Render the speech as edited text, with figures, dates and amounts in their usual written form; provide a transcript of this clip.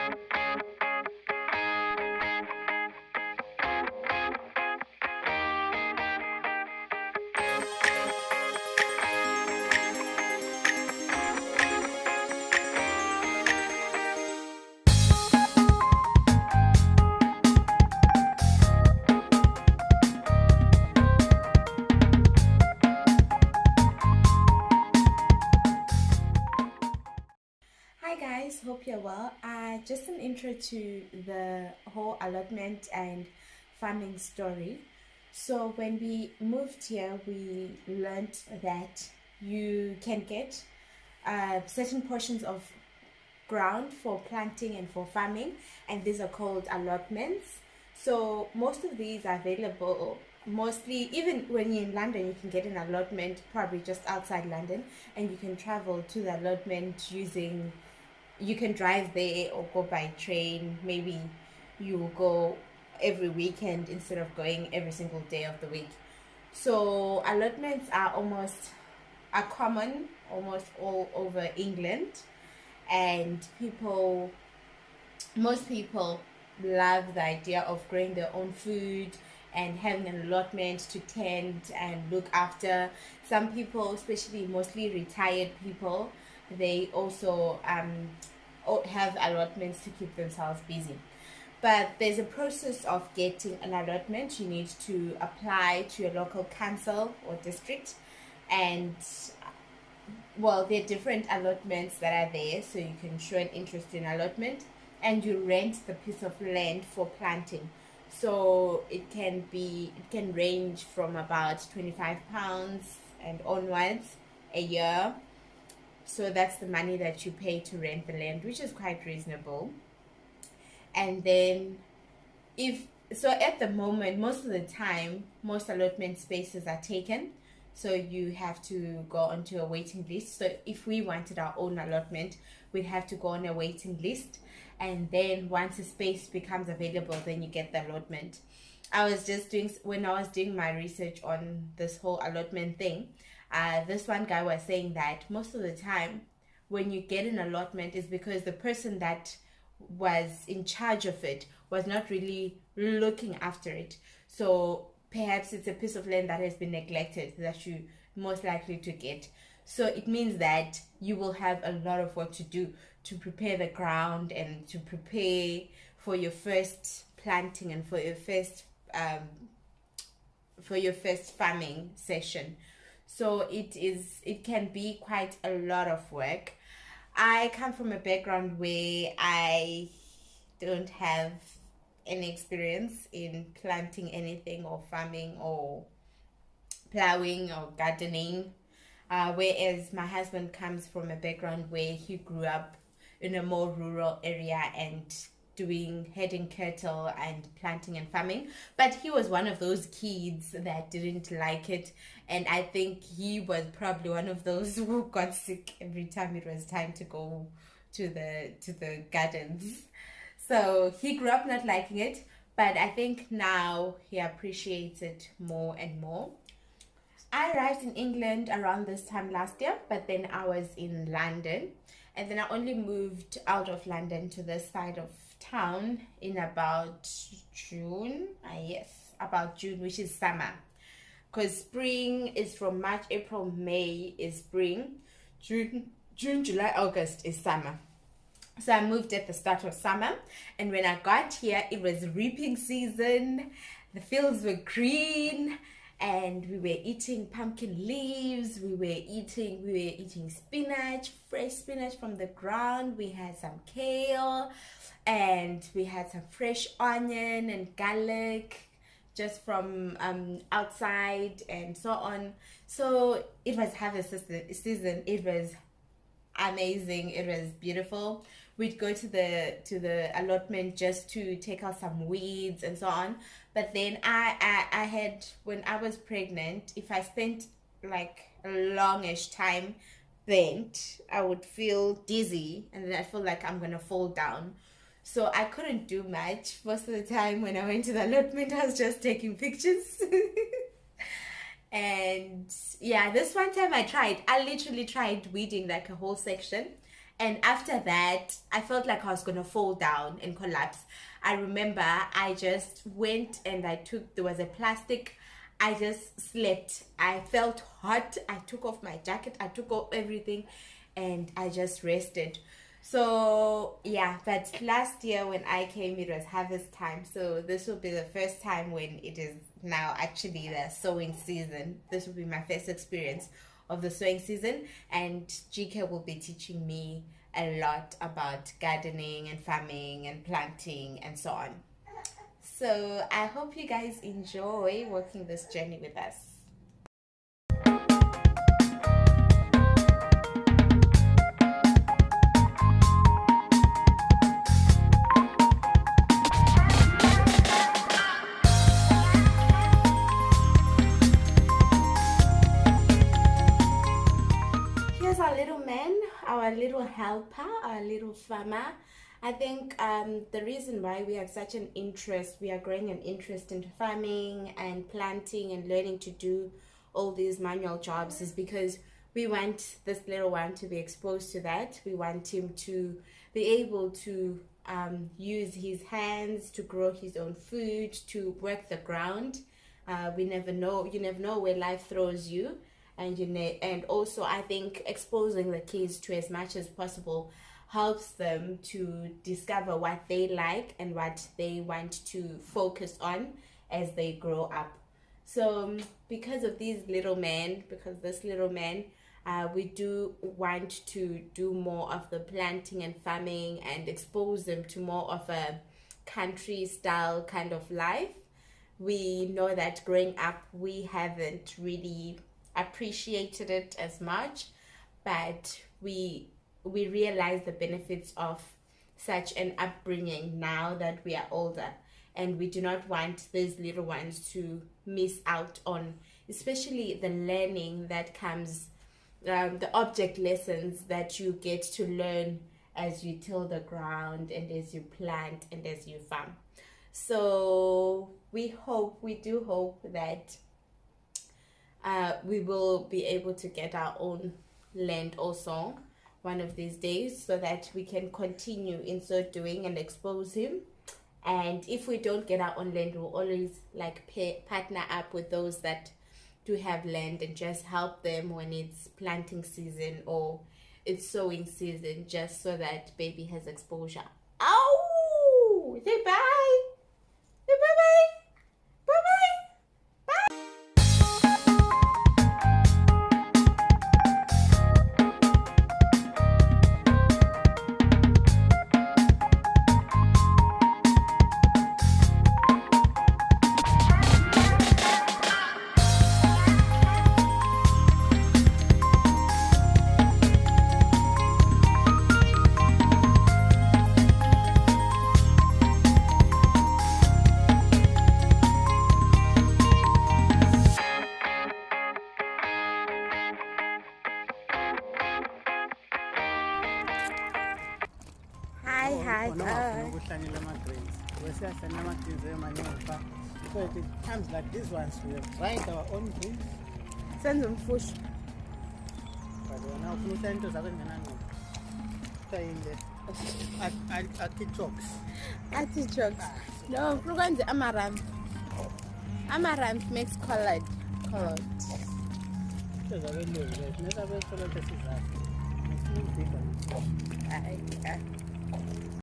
Hi guys, hope you're well. Just an intro to the whole allotment and farming story. So when we moved here, we learned that you can get certain portions of ground for planting and for farming, and these are called allotments. So most of these are available mostly, even when you're in London, you can get an allotment probably just outside London, and you can travel to the allotment using, you can drive there or go by train. Maybe you will go every weekend instead of going every single day of the week. So allotments are common almost all over England, and most people love the idea of growing their own food and having an allotment to tend and look after. Some people, especially mostly retired people, they also have allotments to keep themselves busy. But there's a process of getting an allotment. You need to apply to your local council or district, and well, there are different allotments that are there, so you can show an interest in allotment, and you rent the piece of land for planting. So it can range from about £25 and onwards a year. So that's the money that you pay to rent the land, which is quite reasonable. And then if so, at the moment, most of the time, most allotment spaces are taken, so you have to go onto a waiting list. So if we wanted our own allotment, we'd have to go on a waiting list, and then once a space becomes available, then you get the allotment. When I was doing my research on this whole allotment thing, this one guy was saying that most of the time when you get an allotment is because the person that was in charge of it was not really looking after it. So perhaps it's a piece of land that has been neglected that you most likely to get. So it means that you will have a lot of work to do to prepare the ground and to prepare for your first planting and for your first farming session. So it can be quite a lot of work. I come from a background where I don't have any experience in planting anything or farming or plowing or gardening. Whereas my husband comes from a background where he grew up in a more rural area and doing herding cattle and planting and farming, but he was one of those kids that didn't like it, and I think he was probably one of those who got sick every time it was time to go to the gardens. So he grew up not liking it, but I think now he appreciates it more and more. I arrived in England around this time last year, but then I was in London, and then I only moved out of London to this side of town in about June. Yes, about June, which is summer. Because spring is from March, April, May is spring, June, July, August is summer. So I moved at the start of summer, and when I got here, it was reaping season. The fields were green, and we were eating pumpkin leaves. We were eating spinach, fresh spinach from the ground. We had some kale, and we had some fresh onion and garlic just from outside and so on. So it was harvest season. It was amazing. It was beautiful. We'd go to the allotment just to take out some weeds and so on. But then I had, when I was pregnant, if I spent like a longish time bent, I would feel dizzy, and then I feel like I'm gonna fall down. So I couldn't do much. Most of the time when I went to the allotment, I was just taking pictures. And yeah, this one time I literally tried weeding like a whole section, And after that, I felt like I was gonna fall down and collapse. I remember I just went and there was a plastic. I just slept. I felt hot. I took off my jacket. I took off everything and I just rested. So yeah, but last year when I came, it was harvest time. So this will be the first time when it is now actually the sowing season. This will be my first experience of the sowing season, and GK will be teaching me a lot about gardening and farming and planting and so on. So I hope you guys enjoy walking this journey with us. Here's our little man, our little helper, our little farmer. I think the reason why we have such an interest, we are growing an interest in farming and planting and learning to do all these manual jobs is because we want this little one to be exposed to that. We want him to be able to use his hands to grow his own food, to work the ground. You never know where life throws you. And also I think exposing the kids to as much as possible helps them to discover what they like and what they want to focus on as they grow up. So because of this little man, we do want to do more of the planting and farming and expose them to more of a country style kind of life. We know that growing up we haven't really appreciated it as much, but we realize the benefits of such an upbringing now that we are older, and we do not want these little ones to miss out on especially the learning that comes, the object lessons that you get to learn as you till the ground and as you plant and as you farm. So we do hope that we will be able to get our own land also one of these days, so that we can continue in so doing and expose him. And if we don't get our own land, we'll always partner up with those that do have land and just help them when it's planting season or it's sowing season, just so that baby has exposure. Oh, say bye. Say bye bye. Bye bye. Hi, guys. So it comes like these ones, we have tried our own greens. Send them fish. But now we send to Artichokes. No, the amaranth. Amaranth makes colored. Never